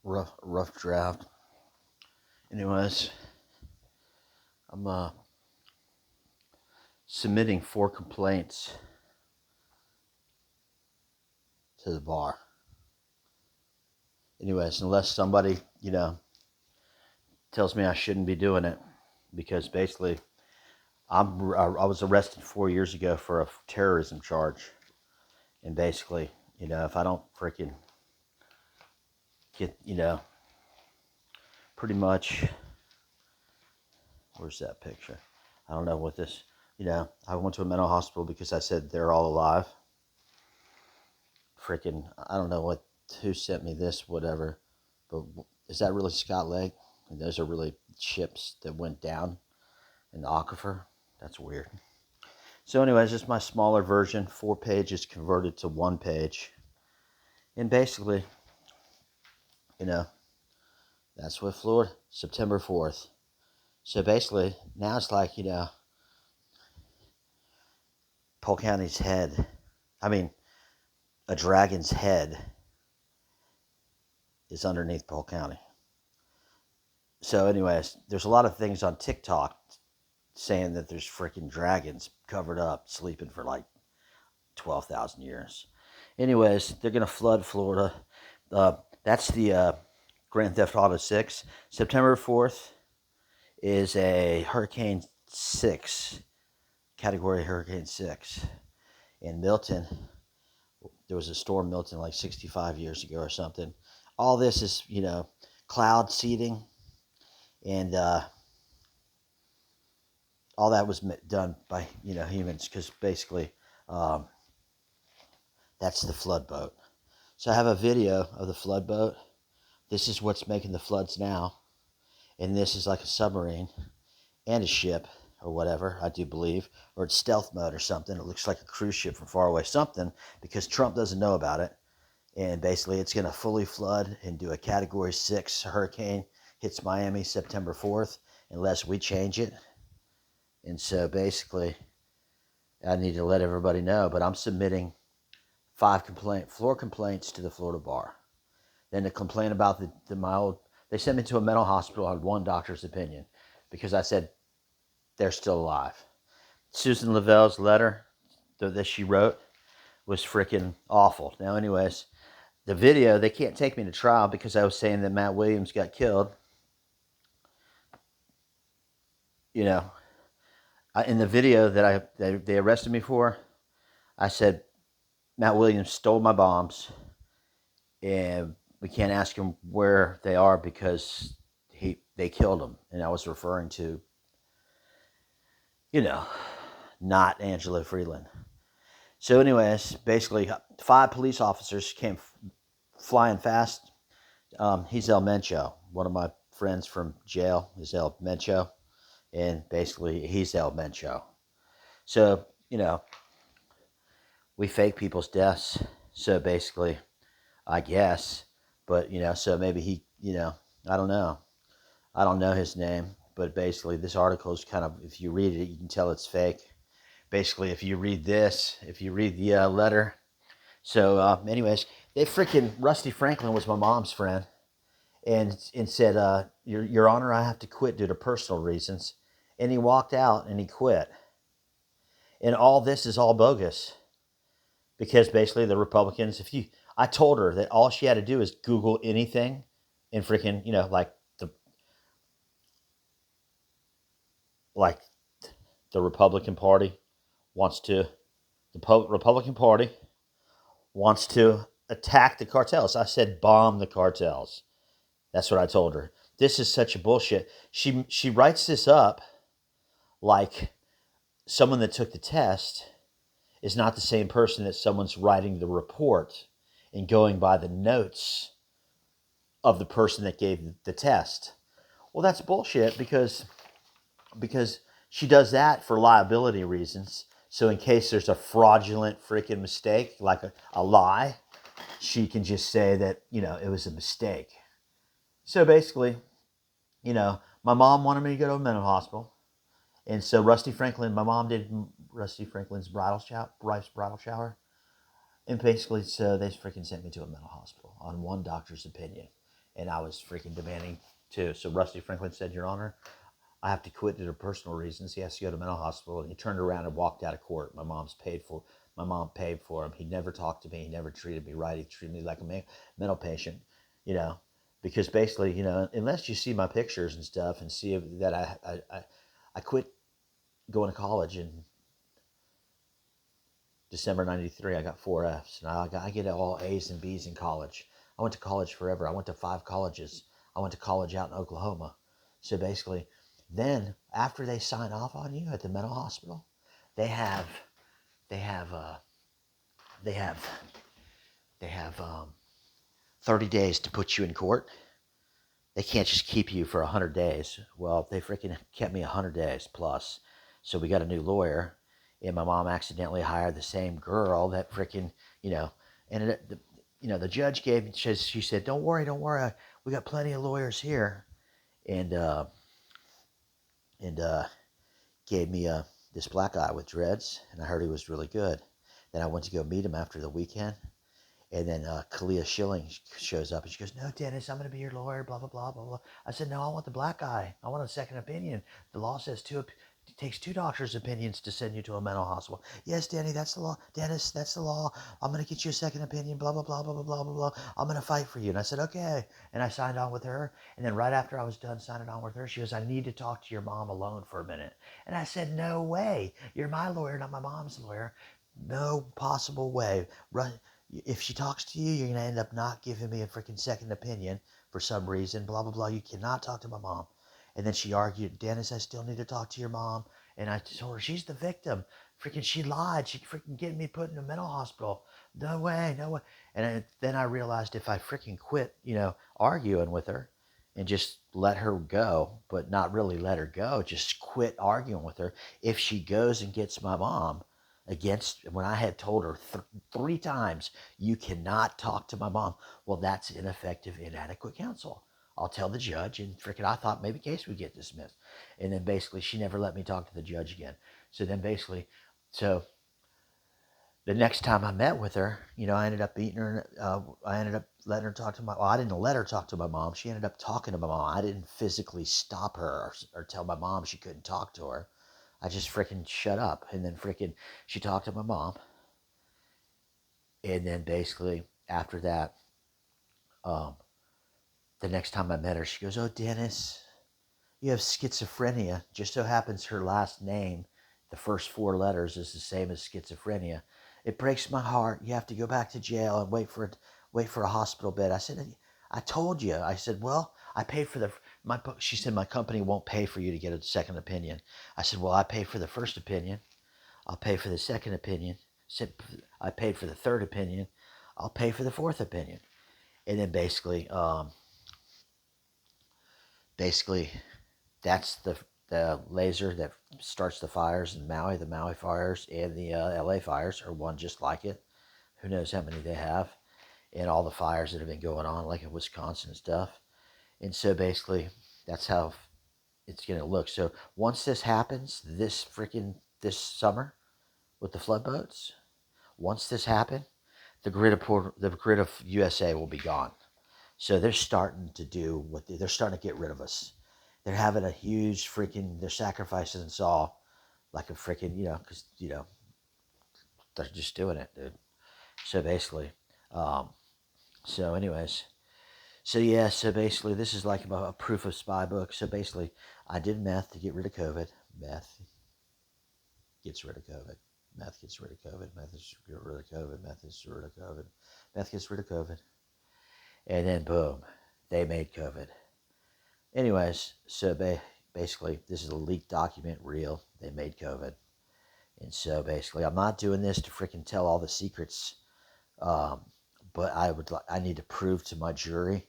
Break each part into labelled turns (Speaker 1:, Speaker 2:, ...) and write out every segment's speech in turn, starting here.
Speaker 1: rough draft. Anyways, I'm submitting 4 complaints to the bar. Anyways, unless somebody, tells me I shouldn't be doing it, because basically I was arrested 4 years ago for a terrorism charge, and basically, if I don't freaking get, pretty much, where's that picture? I don't know what this, I went to a mental hospital because I said they're all alive. Freaking, I don't know who sent me this, whatever, but is that really Scott Lake? And those are really ships that went down in the aquifer. That's weird. So anyways, this is my smaller version, 4 pages converted to 1 page. And basically, that's what Florida, September 4th. So basically, now it's like, Polk County's head, a dragon's head is underneath Polk County. So anyways, there's a lot of things on TikTok saying that there's freaking dragons covered up, sleeping for like 12,000 years. Anyways, they're going to flood Florida. That's the Grand Theft Auto 6. September 4th is a Hurricane 6, Category Hurricane 6. In Milton, there was a storm Milton like 65 years ago or something. All this is, cloud seeding, and all that was done by, humans, because basically that's the flood boat. So I have a video of the flood boat. This is what's making the floods now. And this is like a submarine and a ship or whatever, I do believe. Or it's stealth mode or something. It looks like a cruise ship from far away. Something, because Trump doesn't know about it. And basically it's going to fully flood and do a Category 6 hurricane. Hits Miami September 4th unless we change it. And so basically I need to let everybody know. But I'm submitting 5 floor complaints to the Florida bar. Then to complain about they sent me to a mental hospital on 1 doctor's opinion because I said they're still alive. Susan Lavelle's letter that she wrote was freaking awful. Now, anyways, the video, they can't take me to trial because I was saying that Matt Williams got killed. In the video that they arrested me for, I said Matt Williams stole my bombs, and we can't ask him where they are because they killed him. And I was referring to, not Angela Freeland. So anyways, basically 5 police officers came flying fast. He's El Mencho. One of my friends from jail is El Mencho. And basically he's El Mencho. So, we fake people's deaths. So basically, I guess. But, so maybe he, I don't know. I don't know his name. But basically, this article is kind of, if you read it, you can tell it's fake. Basically, if you read the letter. So, anyways, Rusty Franklin was my mom's friend. And said, Your Honor, I have to quit due to personal reasons. And he walked out and he quit. And all this is all bogus. Because basically the Republicans, I told her that all she had to do is Google anything and freaking, like the Republican Party the Republican Party wants to attack the cartels. I said bomb the cartels. That's what I told her. This is such a bullshit. She writes this up like someone that took the test is not the same person that someone's writing the report and going by the notes of the person that gave the test. Well, that's bullshit because she does that for liability reasons. So in case there's a fraudulent freaking mistake, like a lie, she can just say that, it was a mistake. So basically, my mom wanted me to go to a mental hospital. And so my mom did Rusty Franklin's bridal shower. And basically, so they freaking sent me to a mental hospital on 1 doctor's opinion. and I was freaking demanding too. So Rusty Franklin said, Your Honor, I have to quit due to personal reasons. He has to go to mental hospital. And he turned around and walked out of court. My mom paid for him. He never talked to me. He never treated me right. He treated me like a mental patient, you know, because basically, you know, unless you see my pictures and stuff and see that I quit going to college in December 93. I got 4 Fs. And I get all A's and B's in college. I went to college forever. I went to 5 colleges. I went to college out in Oklahoma. So basically, then after they sign off on you at the mental hospital, they have they have they have they have 30 days to put you in court. They can't just keep you for 100 days. Well, they freaking kept me 100 days plus. So we got a new lawyer, and my mom accidentally hired the same girl that freaking, you know, ended up, the judge she said, don't worry, we got plenty of lawyers here. And gave me this black guy with dreads, and I heard he was really good. Then I went to go meet him after the weekend, and then Kalia Schilling shows up, and she goes, no, Dennis, I'm going to be your lawyer, blah, blah, blah, blah, blah. I said, no, I want the black guy. I want a second opinion. The law says it takes 2 doctors' opinions to send you to a mental hospital. Yes, Danny, that's the law. Dennis, that's the law. I'm going to get you a second opinion, blah, blah, blah, blah, blah, blah, blah, blah. I'm going to fight for you. And I said, okay. And I signed on with her. And then right after I was done signing on with her, she goes, I need to talk to your mom alone for a minute. And I said, no way. You're my lawyer, not my mom's lawyer. No possible way. Run. If she talks to you, you're going to end up not giving me a freaking second opinion for some reason, blah, blah, blah. You cannot talk to my mom. And then she argued, Dennis, I still need to talk to your mom. And I told her, she's the victim. Freaking, she lied. She freaking getting me put in a mental hospital. No way, no way. And then I realized if I freaking quit, arguing with her and just let her go, but not really let her go, just quit arguing with her. If she goes and gets my mom when I had told her 3 times, you cannot talk to my mom. Well, that's ineffective, inadequate counsel. I'll tell the judge, and freaking, I thought maybe case would get dismissed. And then basically, she never let me talk to the judge again. So then basically, the next time I met with her, I ended up beating her. I ended up letting her talk to I didn't let her talk to my mom. She ended up talking to my mom. I didn't physically stop her or tell my mom she couldn't talk to her. I just freaking shut up. And then freaking, she talked to my mom. And then basically, after that, the next time I met her, she goes, oh, Dennis, you have schizophrenia. Just so happens her last name, the first 4 letters, is the same as schizophrenia. It breaks my heart. You have to go back to jail and wait for a hospital bed. I said, I told you. I said, well, I paid for she said, my company won't pay for you to get a second opinion. I said, well, I paid for the first opinion. I'll pay for the second opinion. I paid for the third opinion. I'll pay for the fourth opinion. And then basically, that's the laser that starts the fires in Maui. The Maui fires and the LA fires are one just like it. Who knows how many they have, and all the fires that have been going on, like in Wisconsin and stuff. And so basically, that's how it's going to look. So once this happens, this summer with the flood boats, once this happens, the grid of USA will be gone. So they're starting to do they're starting to get rid of us. They're having a huge they're sacrificing us all like a freaking, because, they're just doing it, dude. So basically, so anyways, so basically this is like a proof of spy book. So basically, I did meth to get rid of COVID. Meth gets rid of COVID. Meth gets rid of COVID. Meth is get rid of COVID. Meth is rid of COVID. Meth gets rid of COVID. And then boom, they made COVID. Anyways, so basically, this is a leaked document, real. They made COVID. And so basically, I'm not doing this to freaking tell all the secrets, but I need to prove to my jury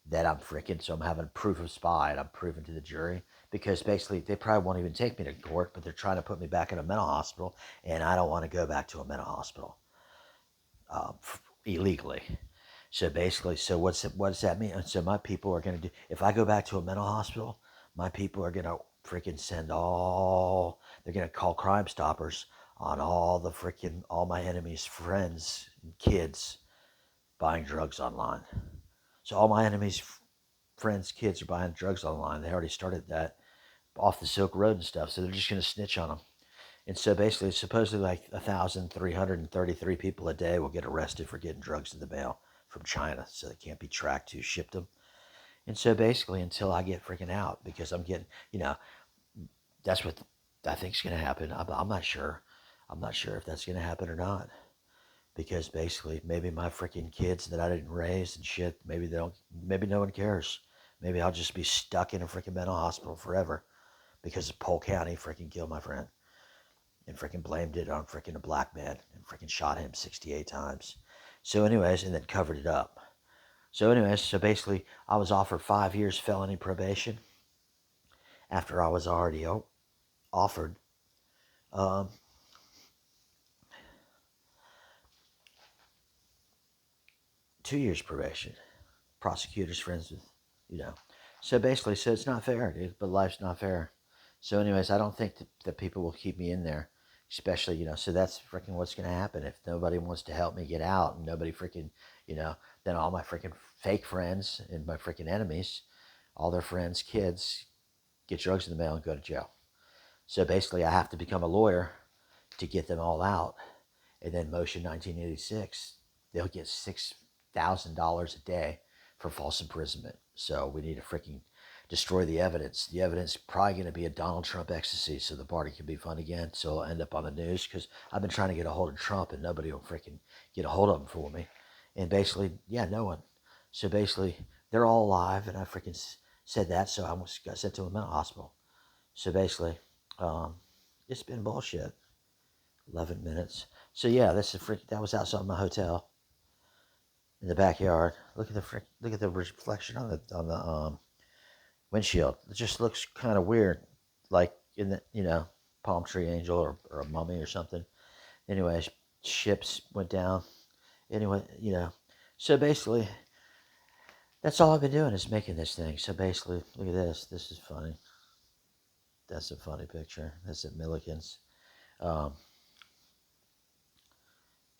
Speaker 1: that I'm freaking, so I'm having proof of spy, and I'm proving to the jury, because basically, they probably won't even take me to court, but they're trying to put me back in a mental hospital, and I don't want to go back to a mental hospital illegally. So basically, what does that mean? So my people are going to do, if I go back to a mental hospital, my people are going to freaking they're going to call Crime Stoppers on all my enemies' friends and kids buying drugs online. So all my enemies' friends' kids are buying drugs online. They already started that off the Silk Road and stuff. So they're just going to snitch on them. And so basically, supposedly like 1,333 people a day will get arrested for getting drugs in the mail from China. So they can't be tracked who shipped them. And so basically, until I get freaking out, because I'm getting, that's what I think's going to happen. I'm not sure. I'm not sure if that's going to happen or not. Because basically, maybe my freaking kids that I didn't raise and shit, maybe they don't, maybe no one cares. Maybe I'll just be stuck in a freaking mental hospital forever because Polk County freaking killed my friend and freaking blamed it on freaking a black man and freaking shot him 68 times. So, anyways, and then covered it up. So, anyways, so basically, I was offered 5 years felony probation after I was already offered um, 2 years probation. Prosecutors friends with, you know. So basically, so it's not fair, dude. But life's not fair. So, anyways, I don't think that people will keep me in there, especially, so that's freaking what's going to happen. If nobody wants to help me get out and nobody freaking, then all my freaking fake friends and my freaking enemies, all their friends, kids, get drugs in the mail and go to jail. So basically, I have to become a lawyer to get them all out. And then Motion 1986, they'll get $6,000 a day for false imprisonment. So we need to freaking destroy the evidence. The evidence is probably going to be a Donald Trump ecstasy, so the party can be fun again. So it'll end up on the news because I've been trying to get a hold of Trump and nobody will freaking get a hold of him for me. And basically, yeah, no one. So basically, they're all alive, and I freaking said that, so I almost got sent to a mental hospital. So basically, it's been bullshit. 11 minutes. So yeah, that was outside my hotel in the backyard. Look at the reflection on the windshield. It just looks kind of weird, like in the palm tree angel or a mummy or something. Anyway, ships went down. Anyway, so basically, that's all I've been doing is making this thing. So basically, look at this. This is funny. That's a funny picture. That's at Milliken's. Um,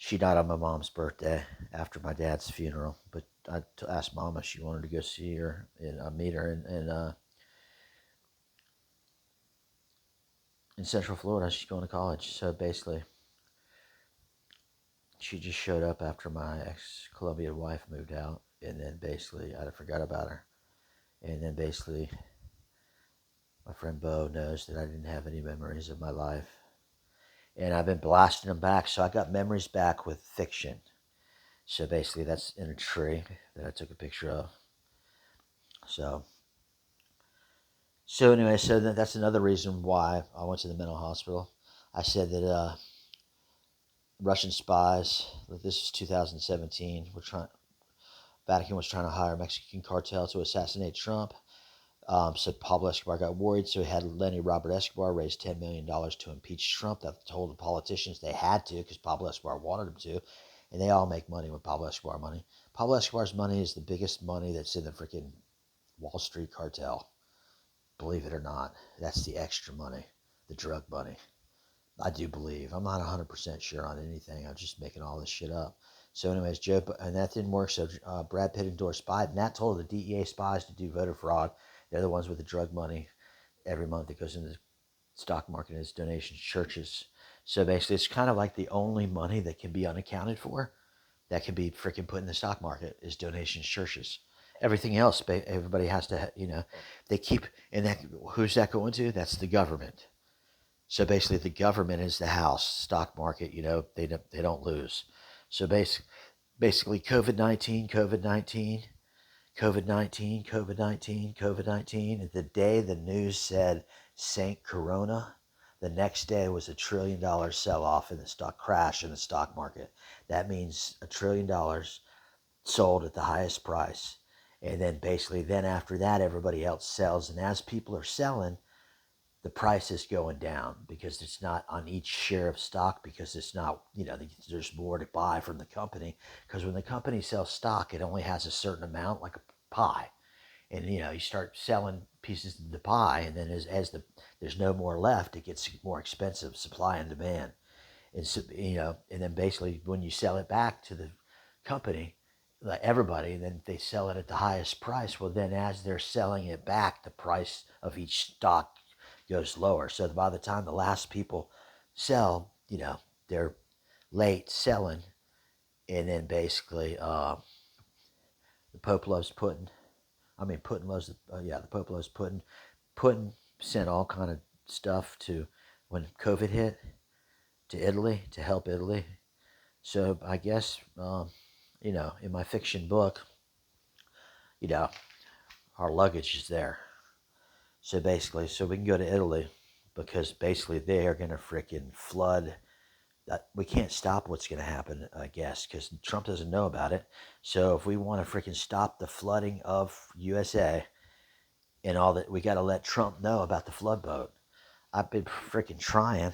Speaker 1: She died on my mom's birthday after my dad's funeral. But I asked Mom if she wanted to go see her and meet her in Central Florida. She's going to college. So basically, she just showed up after my ex-Colombian wife moved out. And then basically, I forgot about her. And then basically, my friend Bo knows that I didn't have any memories of my life. And I've been blasting them back. So I got memories back with fiction. So basically, that's in a tree that I took a picture of. So anyway, so that's another reason why I went to the mental hospital. I said that Russian spies, this is 2017, Vatican was trying to hire a Mexican cartel to assassinate Trump. Said Pablo Escobar got worried, so he had Lenny Robert Escobar raise $10 million to impeach Trump. That told the politicians they had to because Pablo Escobar wanted them to. And they all make money with Pablo Escobar money. Pablo Escobar's money is the biggest money that's in the freaking Wall Street cartel. Believe it or not, that's the extra money, the drug money. I do believe. I'm not 100% sure on anything. I'm just making all this shit up. So anyways, and that didn't work. So Brad Pitt endorsed Biden. That told the DEA spies to do voter fraud. They're the ones with the drug money every month that goes into the stock market as donations to churches. So basically, it's kind of like the only money that can be unaccounted for that can be freaking put in the stock market is donations to churches. Everything else, everybody has to, they keep, and that, who's that going to? That's the government. So basically, the government is the house, stock market, they don't lose. So basically, COVID-19, COVID-19, COVID-19, COVID-19, COVID-19. And the day the news said Saint Corona, the next day was $1 trillion sell-off in the stock crash in the stock market. That means $1 trillion sold at the highest price. And then basically, then after that, everybody else sells. And as people are selling, the price is going down because it's not on each share of stock because it's not, there's more to buy from the company. Because when the company sells stock, it only has a certain amount, like a pie. And, you start selling pieces of the pie, and then as there's no more left, it gets more expensive, supply and demand. And, so, and then basically when you sell it back to the company, like everybody, then they sell it at the highest price. Well, then as they're selling it back, the price of each stock goes lower. So by the time the last people sell, they're late selling, and then basically the Pope loves Putin. I mean, Putin loves the Pope loves Putin. Putin sent all kind of stuff to when COVID hit to Italy to help Italy. So I guess in my fiction book, you know, our luggage is there. So basically, so we can go to Italy because basically they are going to freaking flood. That we can't stop what's going to happen, I guess, because Trump doesn't know about it. So if we want to freaking stop the flooding of USA and all that, we got to let Trump know about the flood boat. I've been freaking trying.